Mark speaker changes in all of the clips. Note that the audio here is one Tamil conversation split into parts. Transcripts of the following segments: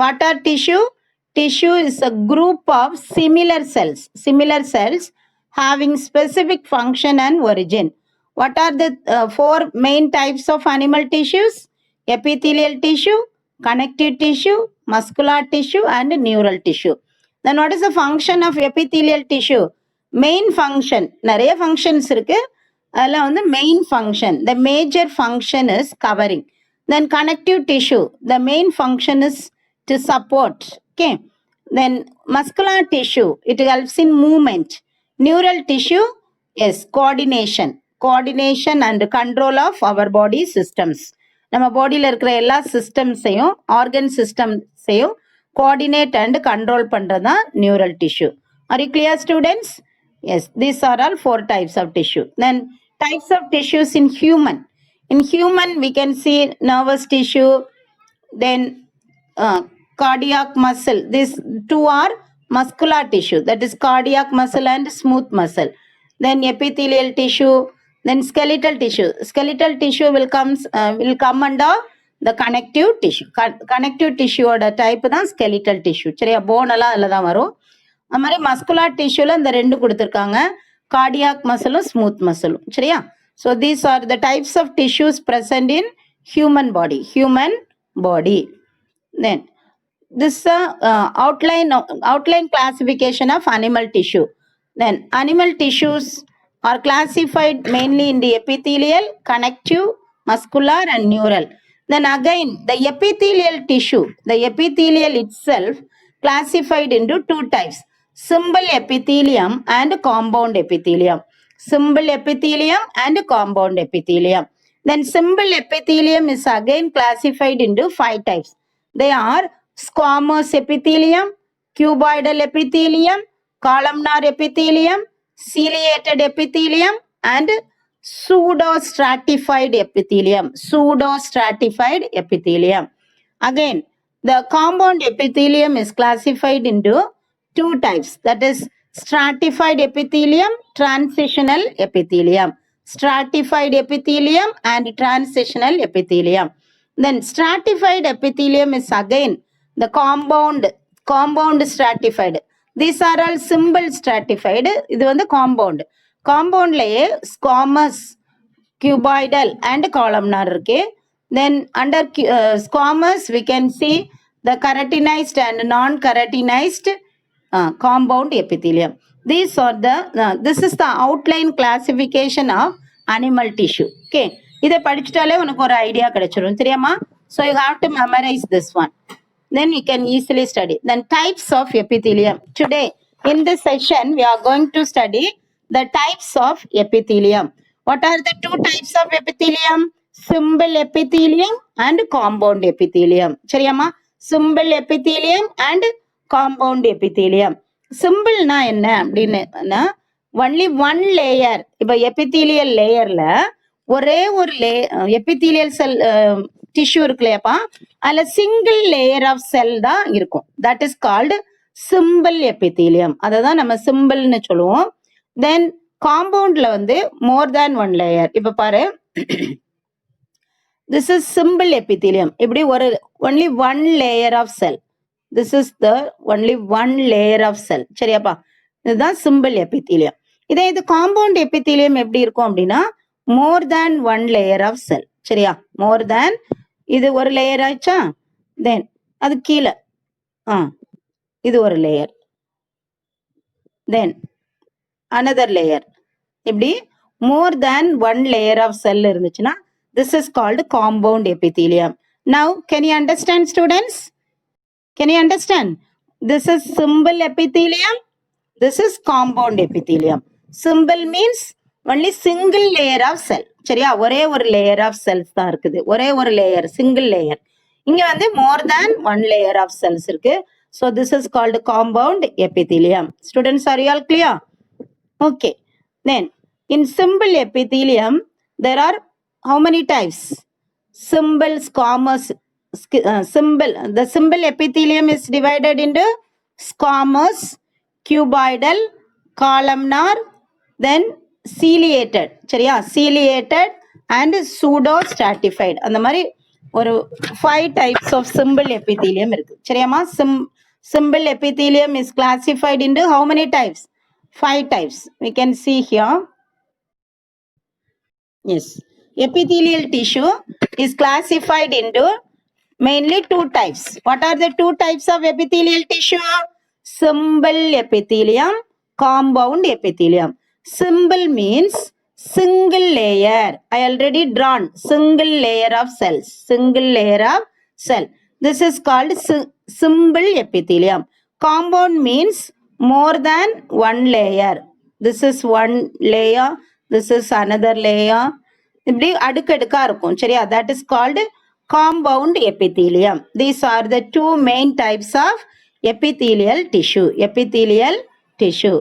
Speaker 1: What are tissue? Tissue is a group of similar cells having specific function and origin. What are the four main types of animal tissues? Epithelial tissue, connective tissue, muscular tissue, and neural tissue. Then what is the function of epithelial tissue? Main function, நிறைய functions இருக்கு. அதில் வந்து main function, the major function is covering. Then connective tissue, the main function is to support. Okay. Then muscular tissue, it helps in movement. Neural tissue, yes, coordination and control of our body systems. நம்ம பாடியில் இருக்கிற எல்லா சிஸ்டம்ஸையும் ஆர்கன் சிஸ்டம்ஸையும் coordinate and control பண்றதா neural tissue. Are you clear, students? Yes, these are all four types of tissue. Then types of tissues in human. In human, we can see nervous tissue, then cardiac muscle. These two are muscular tissue, that is cardiac muscle and smooth muscle. Then epithelial tissue, then skeletal tissue. Skeletal tissue will come under the connective tissue. Connective tissue oda type தான் skeletal tissue. சரியா, போன் எல்லாம் அதில் தான் வரும். அது மாதிரி மஸ்குலார் டிஷ்யூல இந்த ரெண்டு கொடுத்துருக்காங்க, கார்டியாக் மசிலும் ஸ்மூத் மசிலும். சரியா, so these are the types of tissues present in human body. Then this outline classification of animal tissue. Then animal tissues are classified mainly in the epithelial, connective, muscular and neural. Then again the epithelial tissue, the epithelial itself classified into two types, simple epithelium and compound epithelium. Simple epithelium and compound epithelium. Then simple epithelium is again classified into 5 types. They are squamous epithelium, cuboidal epithelium, columnar epithelium, ciliated epithelium and pseudostratified epithelium. Again, the compound epithelium is classified into 2 types, that is stratified epithelium, transitional epithelium. Stratified epithelium and transitional epithelium. Then stratified epithelium is again the compound stratified. These are all simple stratified. இது வந்து compound. Compoundலயே squamous, cuboidal and columnar இருக்கு. Then under squamous we can see the keratinized and non-keratinized compound epithelium. These are this is the outline classification of animal tissue. Okay, இதை படிச்சிட்டாலே உனக்கு ஒரு ஐடியா கிடைச்சிரும், தெரியுமா? So you have to memorize this one, then you can easily study. Then types of epithelium. Today in this session we are going to study the types of epithelium. What are the 2 types of epithelium? Simple epithelium and compound epithelium. சரியாமா, simple epithelium and compound epithelium. Simple na என்ன அப்படின்னா only one layer. இப்போ epithelial layerல ஒரே ஒரு epithelial cell tissue இருக்குல்லையாப்பா, அதுல single layer of cell தான் இருக்கும். That is called simple epithelium. அதை தான் நம்ம சிம்பிள்னு சொல்லுவோம். Then compoundல வந்து more than one layer. இப்போ பாரு, this is simple epithelium. இப்படி ஒரு only one layer of cell. This is the only one layer of cell. சரியாப்பா, இதுதான் simple epithelium. இதே இது compound epithelium எப்படி இருக்கும் அப்படின்னா more than one layer of cell. சரியா, more than, இது ஒரு லேயர் ஆயிடுச்சா, தென் அது கீழே இது ஒரு லேயர், தென் another layer. இப்படி more than one layer of cell இருந்துச்சுன்னா this is called compound epithelium. Now can you understand, students? Can you understand? This is simple epithelium, this is compound epithelium. Simple means only single layer of cell. சரியா, ஒரே ஒரு லேயர் ஆஃப் செல்ஸ் தான் இருக்குது, ஒரே ஒரு லேயர், சிங்கிள் லேயர். இங்க வந்து more than one layer of cells இருக்கு. So this is called compound epithelium. Students, are you all clear? Okay. Then in simple epithelium there are how many types? Simple, squamous, the simple epithelium is divided into squamous, cuboidal, columnar, then ciliated. சரியா, ciliated and pseudo stratified. அந்த மாதிரி ஒரு 5 types of simple epithelium இருக்கு சரியாமா simple epithelium is classified into how many types? 5 types. We can see here. Yes, epithelial tissue is classified into mainly 2 types. What are the 2 types of epithelial tissue? Simple epithelium, compound epithelium. Simple means single layer. I already drawn single layer of cells. Single layer of cell. This is called simple epithelium. Compound means more than one layer. This is one layer. This is another layer. இப்படி அடுக்கடுக்கா இருக்கும் சரியா? That is called compound epithelium. These are the 2 main types of epithelial tissue. Epithelial tissue.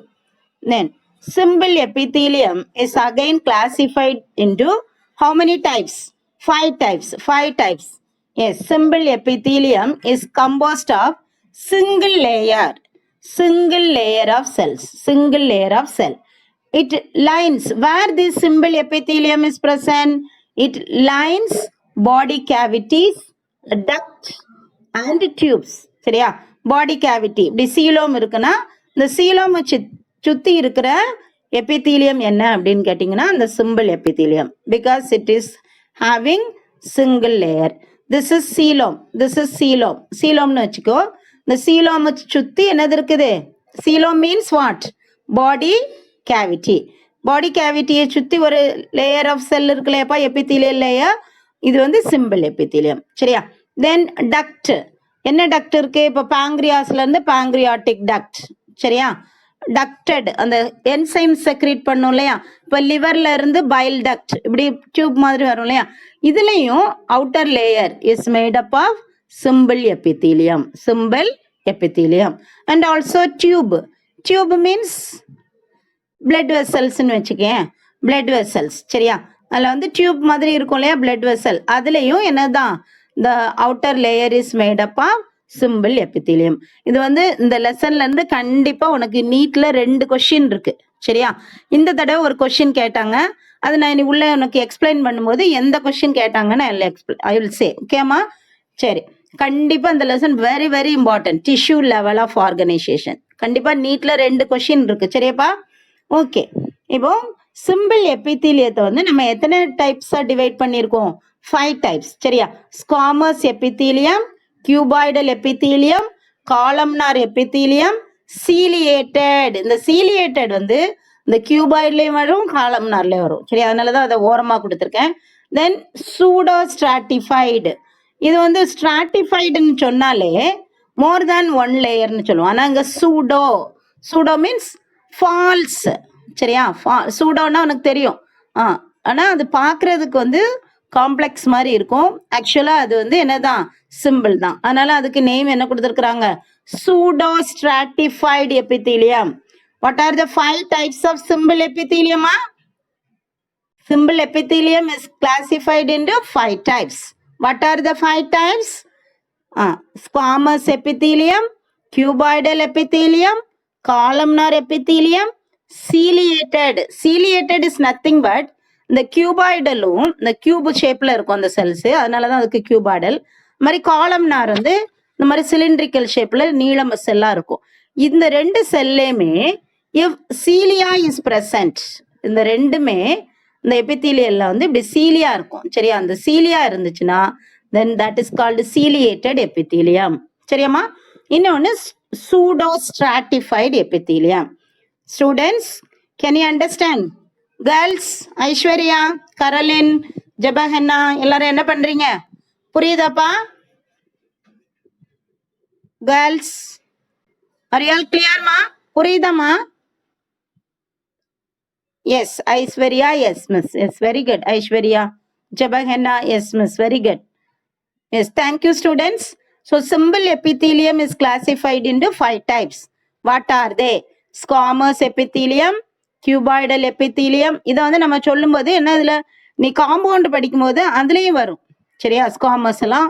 Speaker 1: Then simple epithelium is again classified into how many types? 5 types. 5 types. Yes, simple epithelium is composed of single layer of cells. Single layer of cell. It lines where this simple epithelium is present. It lines body cavities, duct and tubes. சரியா? body cavity இப்படி சீலோம் இருக்குன்னா இந்த சீலோம் சுத்தி இருக்கிற epithelium என்ன அப்படின்னு கேட்டிங்கன்னா இந்த simple epithelium because it is having single layer. This is coelom. This is coelom. coelomனு வச்சுக்கோ. இந்த coelom சுத்தி என்னது இருக்குது? coelom means what? body cavity. body cavity சுத்தி ஒரு layer of cell இருக்குல்லையப்பா epithelial layer. இது வந்து simple epithelium. சரியா? Then duct. என்ன duct இருக்கு? இப்போ pancreasல இருந்து pancreatic duct. சரியா? ducted அந்த enzyme secrete பண்ணும் இல்லையா? இப்போ liverல இருந்து bile duct. இப்படி tube மாதிரி வரும் இல்லையா? இதுலயும் outer layer is made up of simple epithelium. Simple epithelium. And also tube. Tube means blood vessels ன்னு வச்சுக்கேன். blood vessels. சரியா? அதில் வந்து டியூப் மாதிரி இருக்கும் இல்லையா blood vessel. அதுலேயும் என்னதான் the outer layer is made up of simple epithelium. இது வந்து இந்த லெசன்ல இருந்து கண்டிப்பா உனக்கு நீட்ல 2 கொஸ்டின் இருக்கு சரியா? இந்த தடவை ஒரு கொஸ்டின் கேட்டாங்க. அது நான் உள்ள உனக்கு எக்ஸ்பிளைன் பண்ணும்போது எந்த கொஸ்டின் கேட்டாங்கன்னு ஐ வில் சே. ஓகேமா? சரி, கண்டிப்பா இந்த lesson very very important. Tissue level of organisation கண்டிப்பா நீட்ல 2 கொஸ்டின் இருக்கு சரியாப்பா? ஓகே, இப்போ சிம்பிள் எபித்தீலியத்தை வந்து நம்ம எத்தனை டைப்ஸா டிவைட் பண்ணியிருக்கோம்? 5 டைப்ஸ் சரியா? Squamous epithelium, cuboidal epithelium, columnar epithelium, ciliated. இந்த சீலியேட்டட் வந்து இந்த கியூபாய்ட்லேயும் வரும் காலம்னார்லேயும் வரும் சரியா? அதனால தான் அதை ஓரமாக கொடுத்துருக்கேன். தென் சூடோ ஸ்ட்ராட்டிஃபைடு. இது வந்து ஸ்ட்ராட்டிஃபைடுன்னு சொன்னாலே மோர் தேன் 1 லேயர்னு சொல்லுவோம். ஆனால் இங்கே சூடோ மீன்ஸ் ஃபால்ஸ் சரியா? சூடோன்னா உனக்கு தெரியும். ஆனால் அது பார்க்கறதுக்கு வந்து காம்ப்ளெக்ஸ் மாதிரி இருக்கும். ஆக்சுவலாக அது வந்து என்னதான் சிம்பிள் தான். அதனால அதுக்கு நேம் என்ன கொடுத்துருக்குறாங்க? Pseudo stratified epithelium. What are the 5 types of simple epithelium? Simple epithelium is classified into 5 types. What are the 5 types? Squamous epithelium, cuboidal epithelium, columnar epithelium, ciliated. Ciliated is nothing but இந்த கியூபாய்டலும் இந்த கியூப் ஷேப்ல இருக்கும் அந்த செல்ஸ், அதனாலதான் அதுக்கு கியூபாய்டல். இந்த மாதிரி காலம்னார் வந்து இந்த மாதிரி சிலிண்ட்ரிக்கல் ஷேப்ல நீளம் செல்லா இருக்கும். இந்த 2 செல்லையுமே if cilia is present, இந்த ரெண்டுமே இந்த எபித்தீலியல்ல வந்து இப்படி சீலியா இருக்கும் சரியா? அந்த சீலியா இருந்துச்சுன்னா then that is called ciliated epithelium. சரியாமா? இன்னொன்னு pseudo stratified epithelium. Students, can you understand? Girls, Aishwarya, கரலின், ஜபஹன்னா எல்லாரும் என்ன பண்றீங்க? புரியுதாப்பா? Girls, are you all clear ma? புரியுதாமா? Yes, Aishwarya, yes miss, yes, very good. Aishwarya, Jabahena, yes miss, very good. Yes, thank you students. So simple epithelium is classified into 5 types. What are they? Squamous epithelium, cuboidal epithelium. இதை வந்து நம்ம சொல்லும் போது என்ன, இதுல நீ காம்பவுண்ட் படிக்கும் போது அதுலயும் வரும் சரியா? ஸ்குவாமஸ் எல்லாம்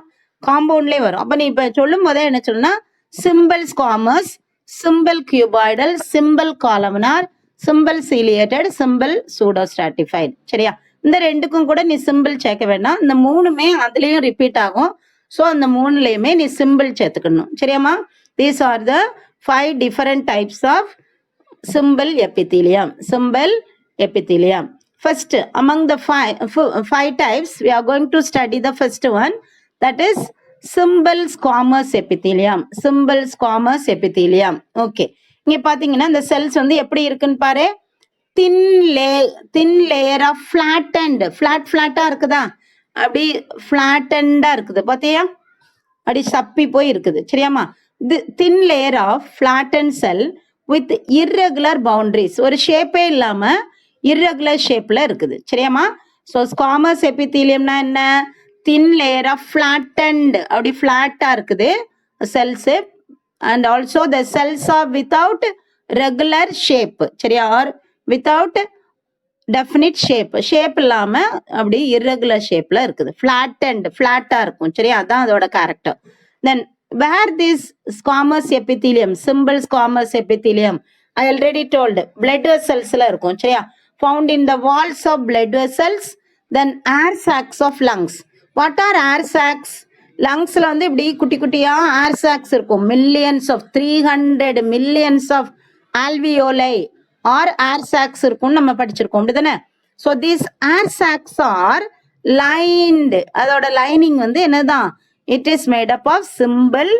Speaker 1: காம்பவுண்ட்லயே வரும். அப்ப நீ இப்ப சொல்லும் போதே என்ன சொல்லணும்னா simple squamous, simple cuboidal, simple columnar, simple ciliated, simple pseudostratified சரியா? இந்த ரெண்டுக்கும் கூட நீ சிம்பிள் சேர்க்க வேண்டாம். இந்த மூணுமே அதுலயும் ரிப்பீட் ஆகும். ஸோ அந்த மூணுலையுமே நீ சிம்பிள் சேர்த்துக்கணும். சரியாம்மா? These are the 5 different types of simple epithelium. Simple epithelium. First, among the five types, we are going to study the first one, that is simple squamous epithelium. Simple squamous epithelium. Okay. இங்க பாத்தீங்கன்னா இந்த செல்ஸ் வந்து எப்படி இருக்குன்னு பாரு. thin layer of flattened, flat-ஆ இருக்குதா? அப்படி flattened-ஆ இருக்குது. பாத்தியா? அப்படி சப்பி போய் இருக்குது. சரியாமா? thin layer of flattened cell with irregular boundaries. ஒரு ஷேப்பே இல்லாம irregular ஷேப்ல இருக்குது. சரியாமா? ஸோ ஸ்குவாமஸ் எபித்தீலியம்னா என்ன? thin layer of flattened, அப்படி flat-ஆ இருக்குது cells, and also the cells are without regular shape. சரியா? or without definite shape. Shape இல்லாம அப்படி irregular ஷேப்ல இருக்குது. flattened, flat-ஆ இருக்கும். சரியா? அதான் அதோட character. then where this squamous epithelium, simple squamous epithelium, I already told, blood vessels la irukum. சரியா? found in the walls of blood vessels, then air sacs of lungs. What are air sacs? lungs la வந்து இப்படி குட்டி குட்டியா air sacs இருக்கும். millions of 300 millions of alveoli or air sacs இருக்கும் நம்ம படிச்சிருக்கோம். அப்படிதானே? so these air sacs are lined. அதோட லைனிங் வந்து என்னதான்? it is made up of simple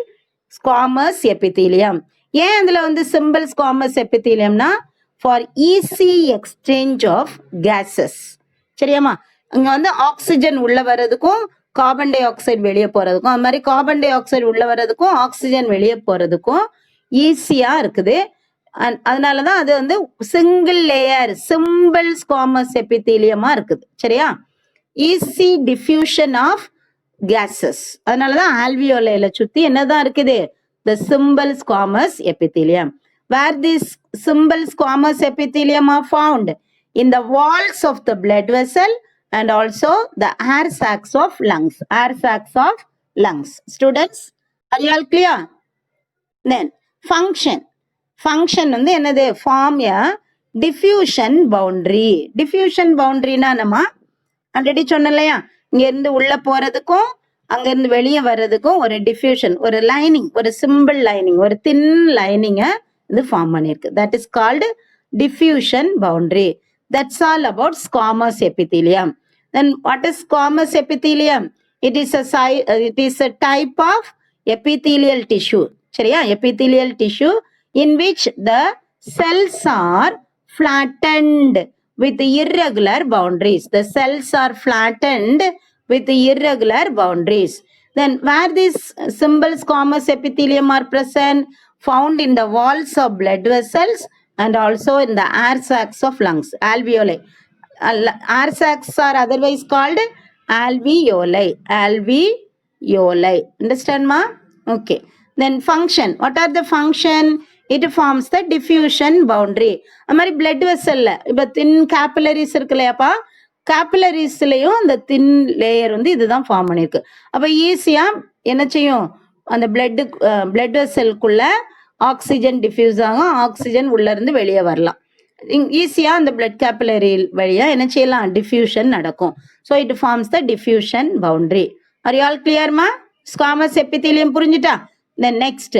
Speaker 1: squamous epithelium. ஏன் அதுல வந்து simple squamous epitheliumனா for easy exchange of gases. சரியாமா? அங்க வந்து ஆக்சிஜன் உள்ள வர்றதுக்கும் கார்பன் டை ஆக்சைடு வெளியே போறதுக்கும், அது மாதிரி கார்பன் டை ஆக்சைடு உள்ள வர்றதுக்கும் ஆக்சிஜன் வெளியே போறதுக்கும் ஈஸியா இருக்குது. அதனாலதான் அது வந்து சிங்கிள் லேயர் சிம்பிள் ஸ்குவாமஸ் எபித்தீலியமா இருக்குது. சரியா? Easy diffusion of gases. அதனாலதான் ஆல்வியோலைல சுத்தி என்னதான் இருக்குது? the simple squamous epithelium. where these simple squamous epithelium are found? in the walls of the blood vessel and also the air sacs of lungs. air sacs of lungs. Students, are you all clear? then function வந்து என்னது? form a diffusion boundary. diffusion boundary-னா நம்ம ஆல்ரெடி சொன்னோம் இல்லையா? இங்க இருந்து உள்ள போறதுக்கும் அங்க இருந்து வெளியே வர்றதுக்கும் ஒரு டிஃப்யூஷன், ஒரு லைனிங், ஒரு சிம்பிள் லைனிங், ஒரு தின் லைனிங்க இது ஃபார்ம் பண்ணிருக்கு. That is called diffusion boundary. That's all about squamous epithelium. Then what is squamous epithelium? It is a type of epithelial tissue. சரியா? epithelial tissue in which the cells are flattened with irregular boundaries. The cells are flattened with irregular boundaries. Then where these simple squamous epithelium are present? Found in the walls of blood vessels and also in the air sacs of lungs. alveoli. air sacs are otherwise called alveoli. alveoli. Understand ma? okay. then function. what are the function? it forms the diffusion boundary. அது மாதிரி பிளட் வெசல்ல இப்ப தின் கேபிலரிஸ் இருக்கு இல்லையாப்பா? கேபிலரிஸ்லயும் அந்த தின் லேயர் வந்து இதுதான் ஃபார்ம் பண்ணிருக்கு. அப்ப ஈஸியா என்ன செய்யும்? அந்த பிளட் வெசலுக்குள்ள ஆக்சிஜன் டிஃப்யூஸ் ஆகும், ஆக்சிஜன் உள்ள இருந்து வெளியே வரலாம். ஈஸியா அந்த பிளட் கேபிலரி வழியா என்ன செய்யலாம்? டிஃப்யூஷன் நடக்கும். So it forms the diffusion boundary. Are you all கிளியர்மா? ஸ்குவாமஸ் எபித்தீலியம் புரிஞ்சுட்டா? Then next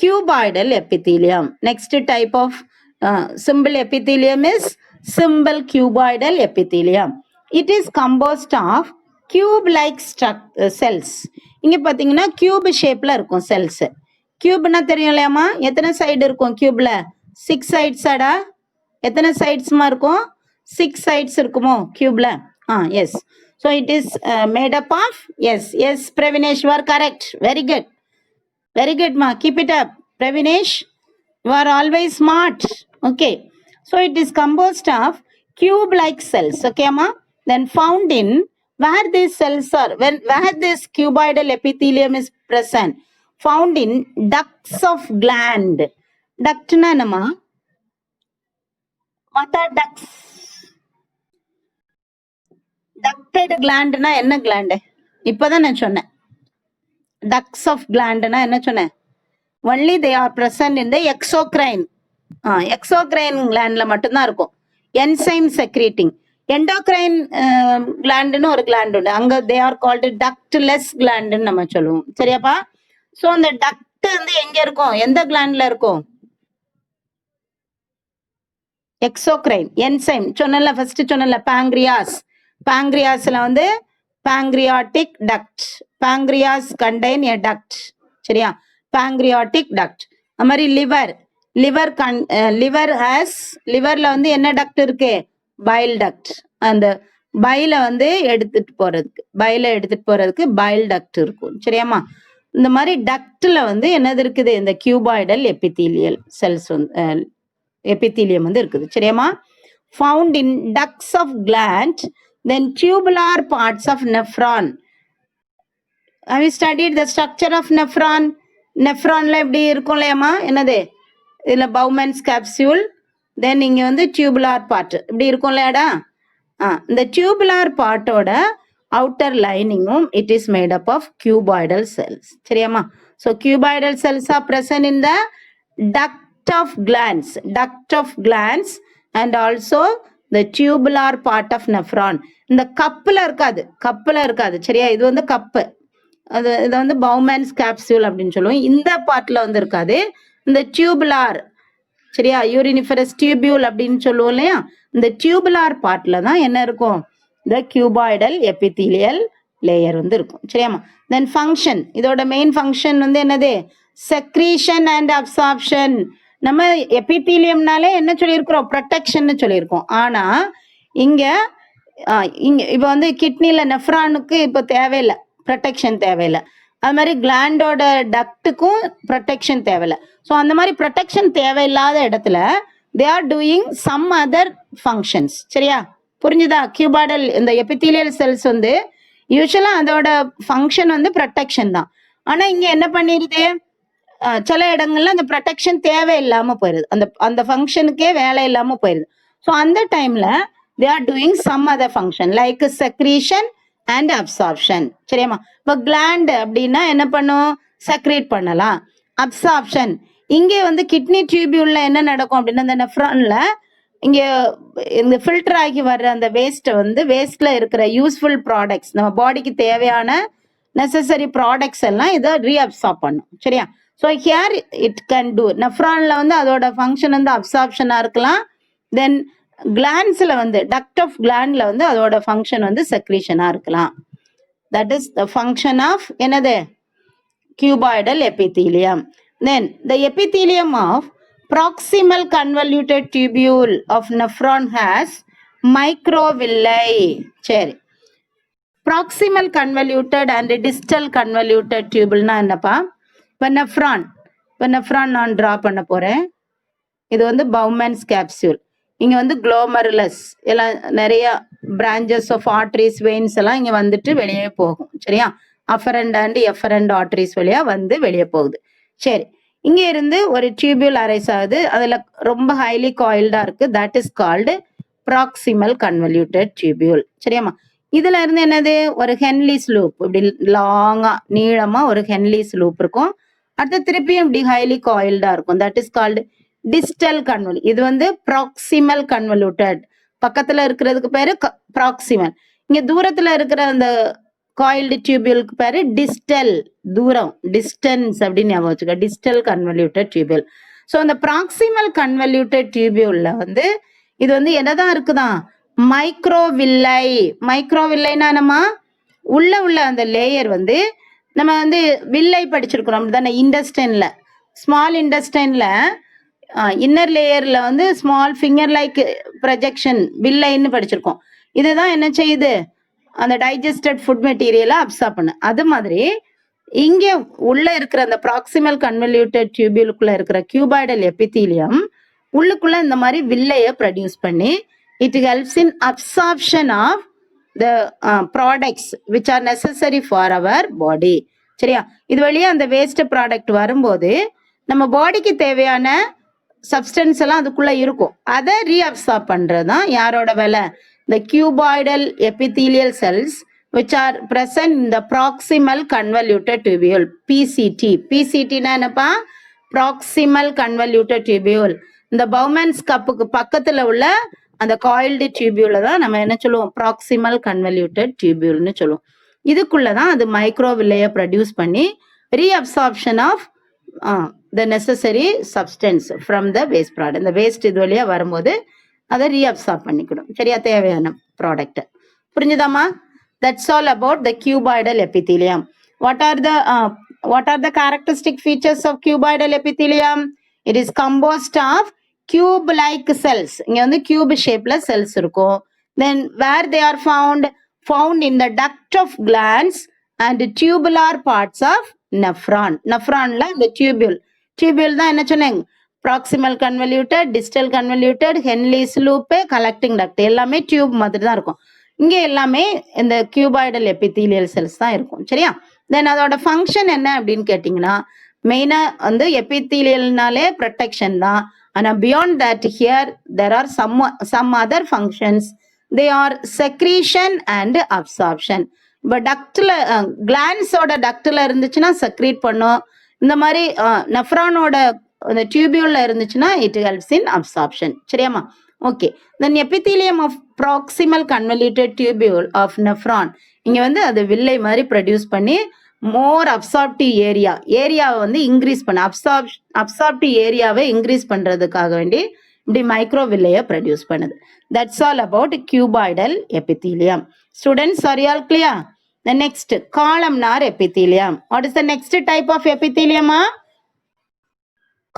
Speaker 1: cuboidal epithelium. next type of simple epithelium is simple cuboidal epithelium. it is composed of cube like cells. இங்க பாத்தீங்கன்னா கியூப் ஷேப்ல இருக்கும் செல்ஸ். கியூப்னா தெரியும் இல்லையாமா? எத்தனை சைடு இருக்கும் கியூப்ல? 6 சைட்ஸாடா? எத்தனை சைட்ஸ்மா இருக்கும்? 6 சைட்ஸ் இருக்குமோ கியூப்ல? S. so it is made up of, yes Pravinesh, you are correct. very good ma, keep it up. Pravinesh, you are always smart. okay, so it is composed of cube like cells. okay ma? then found in where these cells are, where this cuboidal epithelium is present, found in ducts of gland. duct na nama? what are ducts? ducted gland na enna gland? இப்பதான் நான் சொன்னேன். ducts of gland na enna சொன்னேன்? only they are present in the exocrine. exocrine gland la மட்டும் தான் இருக்கும். enzyme secreting. எண்டோக்ரைன் கிளாண்டுன்னு ஒரு கிளாண்ட் உண்டு, அங்க தே ஆர் கால்டு டக்ட்லெஸ் கிளாண்டுன்னு நம்ம சொல்லுவோம். சரியாப்பா? ஸோ அந்த டக்ட் வந்து எங்க இருக்கும், எந்த கிளாண்ட்ல இருக்கும்? எக்ஸோக்ரைன் என்சைம் சொன்னல, ஃபர்ஸ்ட் சொன்னல பாங்க்ரியாஸ். பாங்க்ரியாஸ்ல வந்து pancreatic duct. pancreas contain a duct. சரியா? pancreatic duct. அது மாதிரி liver has liverல வந்து என்ன duct இருக்கு? bile duct. அந்த பைல வந்து எடுத்துட்டு போறதுக்கு bile duct இருக்கும். சரியாமா? இந்த மாதிரி டக்ட்ல வந்து என்னது இருக்குது? இந்த cuboidal epithelial cells epithelium வந்து இருக்குது. சரியாமா? found in ducts of gland, then tubular parts of nephron. Have you studied the structure of nephron? nephronல எப்படி இருக்கும் இல்லையாமா? என்னது? இதுல பவுமன்ஸ் கேப்சூல், தென் இங்க வந்து டியூபுலார் பார்ட் இப்படி இருக்கும் இல்லையாடா? இந்த டியூபுலார் பார்ட்டோட அவுட்டர் லைனிங்கும் it is made up of cuboidal cells. சரியாமா? ஸோ cuboidal cells are present in the duct of glands and also the tubular part of nephron. இந்த கப்புல இருக்காது. சரியா? இது வந்து கப்பு, இது வந்து பவுமன்ஸ் கேப்சூல் அப்படின்னு சொல்லுவோம். இந்த பார்ட்ல வந்து இருக்காது, இந்த டியூபுலார். சரியா? யூரினிஃபரஸ் டியூபியூல் அப்படின்னு சொல்லுவோம் இல்லையா? இந்த டியூபுலார் பார்ட்ல தான் என்ன இருக்கும்? இந்த cuboidal epithelial லேயர் வந்து இருக்கும். சரியாமா? தென் ஃபங்க்ஷன், இதோட மெயின் ஃபங்க்ஷன் வந்து என்னது? Secretion and absorption. நம்ம எபித்தீலியம்னாலே என்ன சொல்லியிருக்கிறோம்? ப்ரொடெக்ஷன் சொல்லியிருக்கோம். ஆனா இங்க இப்ப வந்து கிட்னில நெஃப்ரானுக்கு இப்போ தேவையில்லை, ப்ரொடெக்ஷன் தேவையில்லை. அது மாதிரி கிளாண்டோட டக்டுக்கும் ப்ரொடெக்ஷன் தேவையில்லை. ஸோ அந்த மாதிரி ப்ரொடெக்ஷன் தேவையில்லாத இடத்துல they are doing some other functions. சரியா? புரிஞ்சுதா? cuboidal இந்த எபித்தீலியல் செல்ஸ் வந்து யூஸ்வலா அதோட ஃபங்க்ஷன் வந்து ப்ரொடெக்ஷன் தான். ஆனா இங்க என்ன பண்ணிருது? சில இடங்கள்ல அந்த ப்ரொடெக்ஷன் தேவையில்லாம போயிருது, அந்த ஃபங்க்ஷனுக்கே வேலை இல்லாம போயிருது. ஸோ அந்த டைம்ல they are doing some other function like secretion and absorption. சரியாமா? இப்போ கிளாண்ட் அப்படின்னா என்ன பண்ணும்? செக்ரேட் பண்ணலாம். அப்சார்ப்ஷன், இங்கே வந்து கிட்னி டியூபியூல்ல என்ன நடக்கும் அப்படின்னா, இந்த நெஃப்ரான்ல இங்கே இந்த ஃபில்டர் ஆகி வர்ற அந்த வேஸ்ட்டை வந்து வேஸ்ட்ல இருக்கிற யூஸ்ஃபுல் ப்ராடக்ட்ஸ், நம்ம பாடிக்கு தேவையான நெசசரி ப்ராடக்ட்ஸ் எல்லாம் இதை ரீஅப்சார்ப் பண்ணும். சரியா? So here it can do. நெஃப்ரான்ல வந்து அதோட ஃபங்க்ஷன் வந்து அப்சார்ப்ஷனா இருக்கலாம். தென் கிளாண்ட்ஸ்ல வந்து டக்ட் ஆஃப் கிளாண்ட்ல வந்து அதோட ஃபங்க்ஷன் வந்து செக்ரீஷனா இருக்கலாம். That is the function of என்னது? cuboidal epithelium. Then the epithelium of proximal convoluted tubule of nephron has microvilli. சரி, proximal convoluted and distal convoluted tubule னா என்னப்பா? இப்போ நெஃப்ரான் நான் டிரா பண்ண போறேன். இது வந்து பவுமன்ஸ் கேப்சூல். இங்க வந்து குளோமருலஸ் எல்லாம் நிறைய பிரான்ச்சஸ் ஆஃப் ஆர்டரிஸ், வெயின்ஸ் எல்லாம் இங்க வந்துட்டு வெளியே போகும். சரியா? அஃபரண்ட் அண்ட் எஃபரண்ட் ஆர்டரிஸ் வழியா வந்து வெளியே போகுது. சரி, இங்க இருந்து ஒரு டியூபியூல் அரைஸ் ஆகுது, அதுல ரொம்ப ஹைலி காயில்டா இருக்கு. That is called proximal convoluted tubule. சரியாமா? இதுல இருந்து என்னது? ஒரு ஹென்லிஸ் லூப், இப்படி லாங்கா நீளமா ஒரு ஹென்லிஸ் லூப் இருக்கும். அடுத்து திருப்பியும் இப்படி ஹைலி காயில்டா இருக்கும். That is called distal convol. இது வந்து ப்ராக்சிமல் கன்வல்யூட்டட். பக்கத்துல இருக்கிறதுக்கு பேரு ப்ராக்சிமல். இங்க தூரத்துல இருக்கிற அந்த காயில்டு டியூபியூலுக்கு பேரு டிஸ்டல், தூரம், டிஸ்டன்ஸ் அப்படின்னு ஞாபகம் வச்சுக்க. Distal convoluted tubule. ஸோ அந்த ப்ராக்சிமல் கன்வல்யூட்டட் டியூபியூல்ல வந்து இது வந்து என்னதான் இருக்குதான்? மைக்ரோவில்லை. மைக்ரோவில்லைனா நம்ம உள்ள அந்த லேயர் வந்து நம்ம வந்து வில்லை படிச்சிருக்கிறோம் அப்படிதானே? இண்டஸ்டைன்ல, ஸ்மால் இண்டஸ்டைன்ல இன்னர் லேயர்ல வந்து ஸ்மால் ஃபிங்கர் லைக் ப்ரொஜெக்ஷன் வில்லைன்னு படிச்சிருக்கோம். இதுதான் என்ன செய்யுது? அந்த டைஜஸ்டட் ஃபுட் மெட்டீரியலை அப்சார்ப் பண்ணு. அது மாதிரி இங்க உள்ள இருக்கிற அந்த ப்ராக்சிமல் கன்வல்யூட்டட் டியூபியூலுக்குள்ள இருக்கிற cuboidal epithelium உள்ளுக்குள்ள இந்த மாதிரி வில்லையை ப்ரொடியூஸ் பண்ணி it helps in absorption of the products which are necessary for our body. சரியா? இது வழியா அந்த வேஸ்ட் ப்ராடக்ட் வரும்போது நம்ம பாடிக்கு தேவையான சப்ஸ்டன்ஸ் எல்லாம் அதுக்குள்ள இருக்கும். அதை ரீஅப்சார்ப் பண்றதுதான் யாரோட வேலை? the cuboidal epithelial cells which are present in the proximal convoluted tubule, PCT. PCT னா என்னப்பா? proximal convoluted tubule. இந்த பவுமன்ஸ் கப்புக்கு பக்கத்துல உள்ள அந்த காயில்டு டியூபியூல தான் நம்ம என்ன சொல்லுவோம், ப்ராக்சிமல் கன்வல்யூட்டட் டியூபியூல்னு சொல்லுவோம். இதுக்குள்ளதான் அது மைக்ரோவில்லைய ப்ரொடியூஸ் பண்ணி reabsorption of the necessary substance from the waste product. இந்த வேஸ்ட் இது வழியா வரும்போது அதை ரீஅப்சார்ப் பண்ணிக்கணும். சரியா, தேவையான ப்ராடக்ட். புரிஞ்சுதாமா? That's all about the cuboidal epithelium. What are the characteristic features of cuboidal epithelium? It is composed of cube-like cells. இங்க வந்து cube shapeல cells இருக்கும். Then where they are found in the duct of glands and tubular parts of nephron. Nephronல இந்த tubule தான் என்ன சொன்னேங்க, proximal convoluted, distal convoluted, Henle's loop, collecting duct எல்லாமே டியூப் மாதிரி தான் இருக்கும். இங்க எல்லாமே இந்த கியூபாய்டல் எபித்தீலியல் செல்ஸ் தான் இருக்கும். சரியா? தென் அதோட ஃபங்க்ஷன் என்ன அப்படின்னு கேட்டீங்கன்னா, மெயினா வந்து எபித்தீலியல்னாலே ப்ரொடெக்ஷன் தான். ஆனா beyond that here there are some other functions. They are secretion and absorption. இப்போ டக்ட்ல கிளான்ஸோட டக்ட்ல இருந்துச்சுன்னா செக்ரீட் பண்ணும். இந்த மாதிரி நெஃப்ரானோட டியூபியூல்ல இருந்துச்சுன்னா இட் ஹெல்ப்ஸ் இன் அப்சார்ப்ஷன். சரியாமா? Okay. Then epithelium of proximal convoluted tubule of nephron, இங்க வந்து அது வில்லை மாதிரி ப்ரொடியூஸ் பண்ணி மோர் அப்சார்ப்டிவ் ஏரியாவை வந்து இன்க்ரீஸ் பண்ண, அப்சார்ப்டிவ் ஏரியாவை இன்க்ரீஸ் பண்றதுக்காக வேண்டி இப்படி மைக்ரோ வில்லையை ப்ரொடியூஸ் பண்ணுது. That's all about cuboidal epithelium. Students, are you all clear? The next, columnar epithelium. What is the next type of epithelium?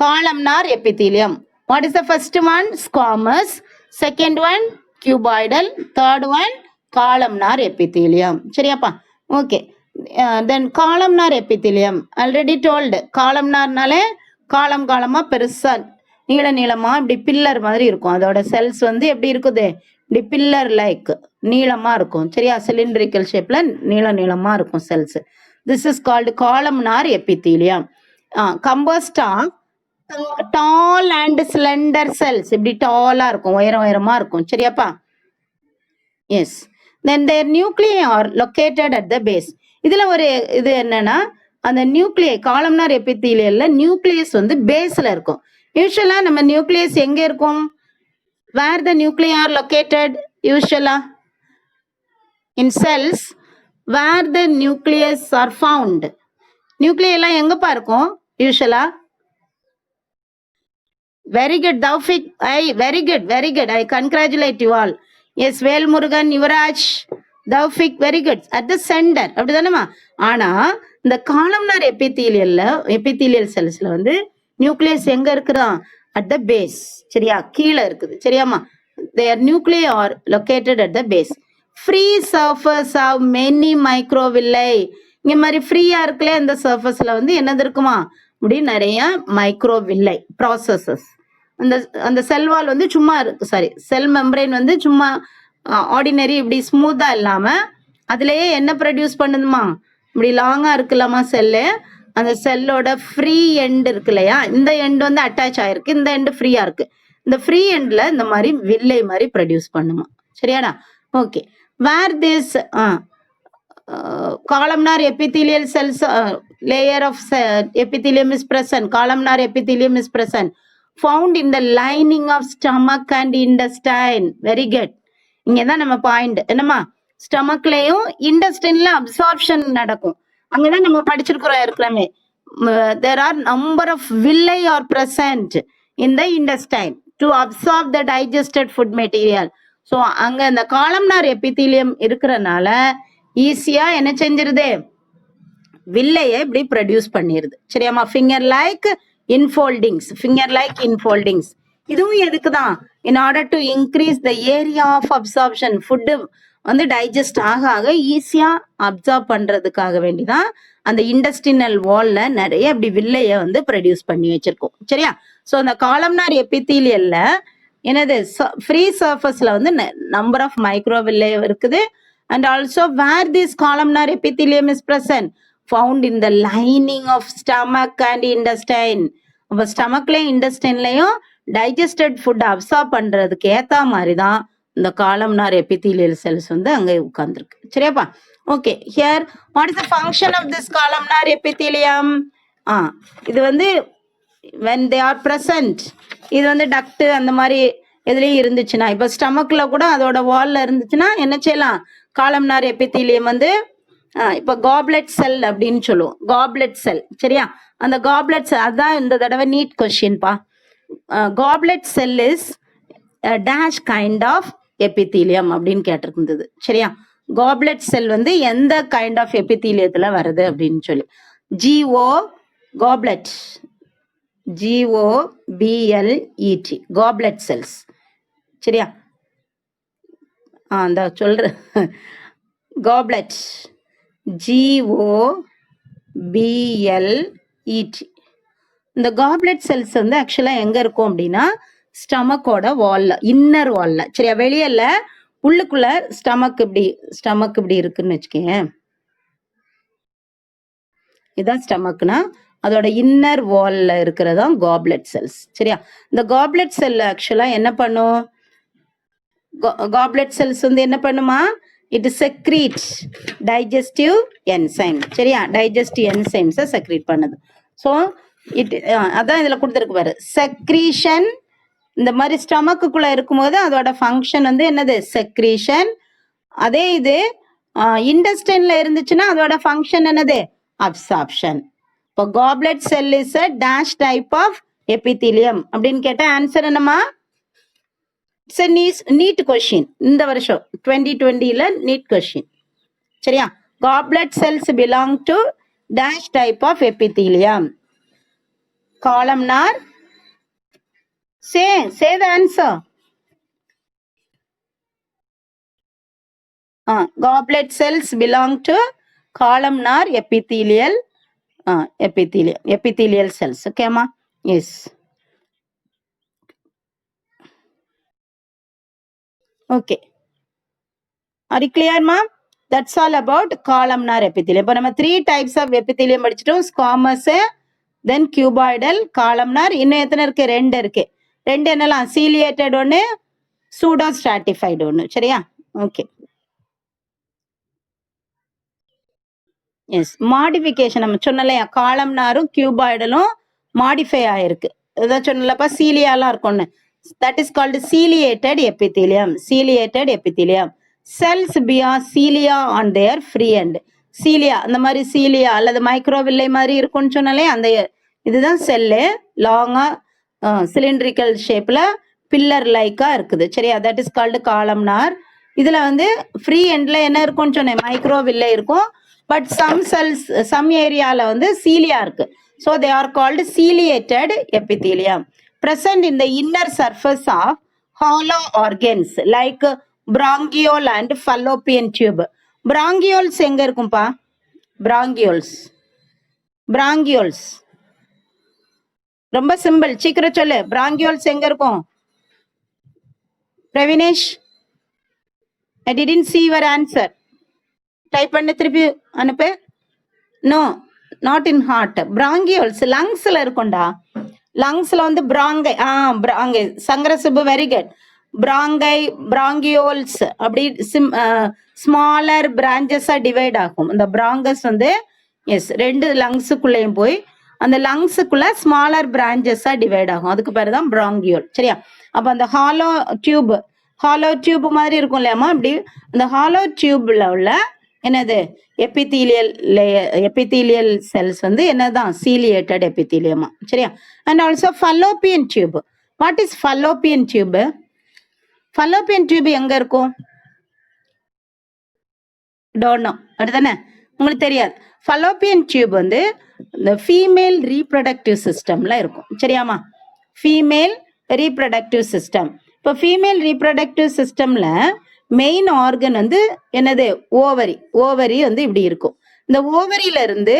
Speaker 1: Columnar epithelium. What is the first one? Squamous. Second one, cuboidal. Third one, columnar epithelium. சரியாப்பா? Okay. Then columnar epithelium. Already told. columnarனாலே காலமா பெருசா நீளமா இப்படி பில்லர் மாதிரி இருக்கும். அதோட செல்ஸ் வந்து எப்படி இருக்குது, இப்படி பில்லர் லைக் நீளமா இருக்கும். சரியா? சிலிண்ட்ரிக்கல் ஷேப்ல நீளமா இருக்கும் cells. This is called columnar epithelium. composed of tall and slender cells. இப்படி டாலா இருக்கும், உயரமா இருக்கும். சரியாப்பா? Yes. Then their nuclei are located at the base. இதுல ஒரு இது என்னன்னா, அந்த நியூக்ளியை காலம்னார் எபித்தீலியல்ல நியூக்ளியஸ் வந்து பேஸ்ல இருக்கும். யூஸ்வலா நம்ம நியூக்ளியஸ் எங்க இருக்கும்? வேர் த நியூக்ளியை are located usually in cells where the nucleus are found. Nuclei எல்லாம் எங்கப்பா இருக்கும் யூஸ்வலா? Very good, Taufik. Very good. I congratulate you all. Yes, Velmurugan, Yuvraj, Taufik, very good. At the center. அப்படிதானமா? ஆனா இந்த காலம்னார் எபித்தீலியல் செல்ஸ்ல வந்து நியூக்ளியஸ் எங்க இருக்குதா? at the base. சரியா? கீழே இருக்குது. சரியாமா? their nuclei are located at the base. Free surface of many microvilli. இங்க மாதிரி ஃப்ரீயா இருக்குல்ல, இந்த சர்ஃபேஸ்ல வந்து என்னது இருக்குமா, இப்படி நிறைய மைக்ரோவில்லை ப்ராசஸஸ். அந்த செல் வால் வந்து சும்மா இருக்கு, சாரி செல் மெம்பரைன் வந்து சும்மா ஆர்டினரி இப்படி ஸ்மூத்தா இல்லாம அதுலயே என்ன ப்ரொடியூஸ் பண்ணுதுமா, இப்படி லாங்கா இருக்குல்லாமா செல்லு. அந்த செல்லோட ஃப்ரீ எண்ட் இருக்கு இல்லையா, இந்த எண்ட் வந்து அட்டாச் ஆயிருக்கு, இந்த எண்ட் ஃப்ரீயா இருக்கு. இந்த ஃப்ரீ எண்ட்ல இந்த மாதிரி வில்லை மாதிரி ப்ரொடியூஸ் பண்ணுமா. சரியாடா? Okay. Where this columnar epithelial cells layer of epithelium is present. Columnar epithelium is present, found in the lining of stomach and intestine. Very good. இங்கதான் நம்ம பாயிண்ட் என்னமா, ஸ்டமக்லயும் இன்டெஸ்டைன்ல அப்சார்ப்ஷன் நடக்கும். அங்கதான் நம்ம படிச்சிருக்கிறோம் இருக்கலாமே. there are number of villi are present in the intestine to absorb the digested food material. so அங்க இந்த columnar epithelium இருக்கிறனால ஈஸியா என்ன செஞ்சிருது, வில்லையை இப்படி ப்ரொடியூஸ் பண்ணிருது. சரியாமா? Finger like infoldings. இதுவும் எதுக்குதான்? In order to increase the area of absorption. Food வந்து டைஜஸ்ட் ஆக ஈஸியா அப்சார்ப் பண்றதுக்காக வேண்டிதான் அந்த இண்டஸ்ட்ரினல் வால்ல நிறைய இப்படி வில்லைய வந்து ப்ரொடியூஸ் பண்ணி வச்சிருக்கோம். சரியா? ஸோ அந்த காலம்னார் எபித்தீலியல்ல என்னது, ஃப்ரீ சர்ஃபேஸ்ல வந்து நம்பர் ஆஃப் மைக்ரோவில்லை இருக்குது. And also where this columnar epithelium is present, found in the lining of stomach and intestine. அப்ப ஸ்டமக்லயும் இன்டெஸ்டைன்லயும் டைஜஸ்டட் ஃபுட் அப்சார்ப் பண்றதுக்கு ஏத்த மாதிரி தான் இந்த காலம்னார் எபித்தீலியல் செல்ஸ் வந்து அங்க உட்கார்ந்துருக்கு. சரியாப்பா? Okay. Here what is the function of this columnar epithelium? இது வந்து when they are present, இது வந்து டக்ட் அந்த மாதிரி எதுலயும் இருந்துச்சுன்னா, இப்ப ஸ்டமக்ல கூட அதோட வால்ல இருந்துச்சுன்னா என்ன செய்யலாம்? காலம்னார் எபித்தீலியம் வந்து இப்ப காப்லெட் செல் அப்படின்னு சொல்லுவோம். காப்லெட் செல் சரியா? அந்த காப்லெட் செல் அதான் இந்த தடவை நீட் கொஸ்டின்பா. Goblet cell is dash kind of epithelium அப்படின்னு கேட்டிருந்தது சரியா? காப்லெட் செல் வந்து எந்த கைண்ட் ஆஃப் எபித்தீலியத்துல வருது அப்படின்னு சொல்லி ஜிஓ காப்லெட் GOBLET காப்லெட் செல்ஸ் சரியா? அந்த சொல்றேன் காப்லெட் GOBLET. இந்த காப்லெட் செல்ஸ் வந்து ஆக்சுவலா எங்க இருக்கும் அப்படின்னா ஸ்டமக்கோட வால்ல, இன்னர் வால்ல சரியா? வெளியல உள்ளுக்குள்ள ஸ்டமக் இப்படி இருக்குன்னு வச்சுக்கேன். இதுதான் ஸ்டமக்னா அதோட இன்னர் வால்ல இருக்கிறதா காப்லெட் செல்ஸ் சரியா? இந்த காப்லெட் செல் ஆக்சுவலா என்ன பண்ணும்? காப்லெட் செல்ஸ் வந்து என்ன பண்ணுமா? இட் செக்ரீட் டைஜஸ்டிவ் என்சைம் சரியா? டைஜஸ்டிவ் என்சைம்ஸை செக்ரீட் பண்ணுது. ஸோ அதான் இதுல கொடுத்துருக்கு பாரு, செக்ரீஷன். இந்த மாதிரி ஸ்டமக்குள்ள இருக்கும்போது அதோட ஃபங்க்ஷன் வந்து என்னது? செக்ரீஷன். அதே இது இன்டெஸ்டைன்ல இருந்துச்சுன்னா அதோட ஃபங்க்ஷன் என்னது? அப்சார்ப்ஷன். இப்போ goblet cell is a dash type of epithelium அப்படின்னு கேட்ட ஆன்சர் என்னமா? It's a NEET question. இந்த வருஷம் 2020ல நீட் கொஸ்டின் சரியா? Goblet cells belong to dash type of epithelium. columnar. Say the answer. Goblet cells belong to columnar epithelial epithelial cells. Okay ma? Yes. Okay. Are you clear ma? That's all about columnar epithelium. இப்போ நம்ம 3 types of epithelium படிச்சிட்டோம். squamous, then cuboidal, columnar. இன்னும் எத்தனை இருக்கு? 2 இருக்கு. 2 என்னலாம்? ciliated ஒன்று, pseudo stratified ஒன்று சரியா? ஓகே. எஸ், மாடிஃபிகேஷன் நம்ம சொன்னலையா, காலம்னாரும் கியூபாய்டலும் மாடிஃபை ஆயிருக்கு. இதான் சொன்னலப்பா, சீலியாலாம் இருக்கும்னு. That is called ciliated epithelium. Ciliated epithelium. Cells bear cilia on their free end. Cilia அந்த மாதிரி சீலியா அல்லது மைக்ரோவில்லை மாதிரி இருக்கும்னு சொன்னாலே அந்த இதுதான் செல்லு. லாங்கா சிலிண்ட்ரிக்கல் ஷேப்ல பில்லர் லைக்கா இருக்குது சரியா? That is called columnar. இதுல வந்து ஃப்ரீ எண்ட்ல என்ன இருக்கும்னு சொன்னேன்? மைக்ரோவில்லை இருக்கும். பட் சம் செல்ஸ் சம் ஏரியால வந்து சீலியா இருக்கு. So they are called ciliated epithelium. present in the inner surface of hollow organs like bronchiole and fallopian tube. bronchioles எங்க இருக்கும்பா? bronchioles ரொம்ப சிம்பிள், சீக்கிரம் சொல்லு. bronchioles எங்க இருக்கும்? Pravinesh, I didn't see your answer. Type பண்ண திருப்பி அனுப்பு. No, not in heart. Bronchioles லங்ஸ்ல இருக்கும்டா. லங்ஸ்ல வந்து bronchi bronchi Sankarasubbu, very good. Bronchi bronchioles அப்படி ஸ்மாலர் பிரான்ச்சஸா டிவைட் ஆகும். இந்த பிராங்கஸ் வந்து எஸ் 2 லங்ஸுக்குள்ளேயும் போய் அந்த லங்ஸுக்குள்ள ஸ்மாலர் பிரான்ச்சஸா டிவைட் ஆகும். அதுக்கு பேர் தான் பிராங்கியோல் சரியா? அப்ப அந்த ஹாலோ டியூப் மாதிரி இருக்கும் இல்லையாமா? இப்படி அந்த ஹாலோ டியூப்ல உள்ள என்னது எபித்தீலியல் செல்ஸ் வந்து என்னதான்? சீலியேட்டட் எபித்தீலியமா சரியா? And also fallopian tube. What is fallopian tube? fallopian tube எங்க இருக்கும்? Don't know. அப்படிதானே? உங்களுக்கு தெரியாது. fallopian tube வந்து இந்த ஃபீமேல் ரீப்ரொடக்டிவ் சிஸ்டம்ல இருக்கும் சரியாமா? Female reproductive system. இப்போ ஃபீமேல் ரீப்ரொடக்டிவ் சிஸ்டம்ல மெயின் ஆர்கன் வந்து என்னது? ஓவரி வந்து இப்படி இருக்கும். இந்த ஓவரியில இருந்து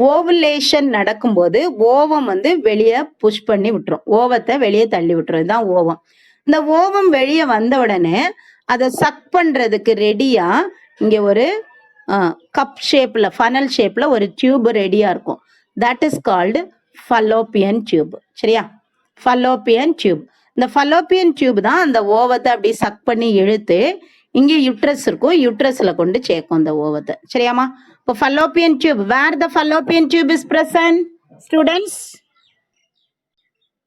Speaker 1: ஓவுலேஷன் நடக்கும்போது ஓவம் வந்து வெளியே புஷ் பண்ணி விட்டுரும். ஓவத்தை வெளியே தள்ளி விட்டுரும். இதுதான் ஓவம். இந்த ஓவம் வெளியே வந்த உடனே அதை சக் பண்றதுக்கு ரெடியா இங்க ஒரு கப் ஷேப்ல, ஃபனல் ஷேப்ல ஒரு டியூப் ரெடியா இருக்கும். That is called fallopian tube சரியா? fallopian tube. இந்த fallopian tube தான் அந்த ஓவத்தை அப்படி சக் பண்ணி இழுத்து இங்கே யுட்ரஸ் இருக்கும், யுட்ரஸ்ல கொண்டு சேர்க்கும் அந்த ஓவத்தை சரியாமா? இப்போ fallopian tube, where the fallopian tube is present? Students,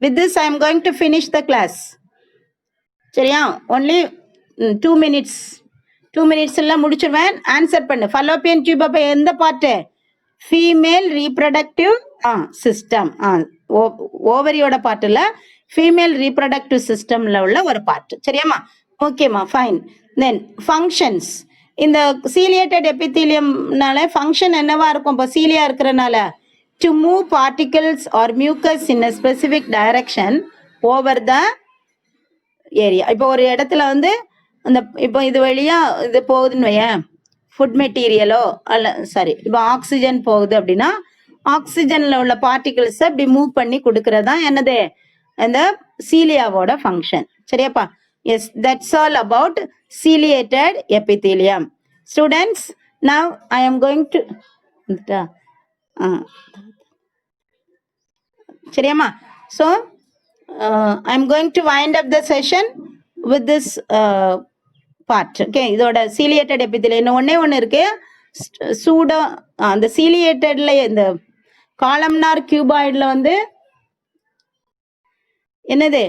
Speaker 1: with this I am going to finish the class. சரியா? ஒன்லி 2 மினிட்ஸ் 2 மினிட்ஸ் எல்லாம் முடிச்சிருவேன். ஆன்சர் பண்ணு. ஃபலோப்பியன் டியூப் அப்போ எந்த பார்ட்டு? Female reproductive system. ஓவரியோட பார்ட் இல்லை, ஃபீமேல் ரீப்ரடக்டிவ் சிஸ்டம்ல உள்ள ஒரு பார்ட். சரியாம்மா? ஓகேம்மா, ஃபைன். Then functions. இந்த சீலியேட்டட் எபித்தீலியம்னால ஃபங்க்ஷன் என்னவா இருக்கும்? இப்போ சீலியா இருக்கிறனால to move particles or mucus in a specific direction over the area. இப்போ ஒரு இடத்துல வந்து அந்த இப்போ இது வழியா இது போகுதுன்னு வையேன், ஃபுட் மெட்டீரியலோ அல்ல சாரி இப்போ ஆக்சிஜன் போகுது அப்படின்னா ஆக்சிஜன்ல உள்ள பார்ட்டிகிள்ஸை இப்படி மூவ் பண்ணி கொடுக்கறதா என்னது அந்த சீலியாவோட ஃபங்க்ஷன். சரியாப்பா? Yes, that's all about ciliated epithelium. Students, now I am going to சரியாம்மா? So I am going to wind up the session with this part. Okay, இதோட ciliated epithelium இன்னும் ஒண்ணே இருக்கு. சூடோ அந்த ciliatedல இந்த காலம்னார் கியூபாய்டில் வந்து என்னது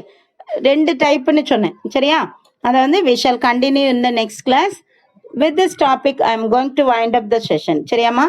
Speaker 1: 2 டைப்னு சொன்னேன். சரியா? அதை வந்து we shall continue in the next class. With this topic I am going to wind up the session. சரியாம்மா?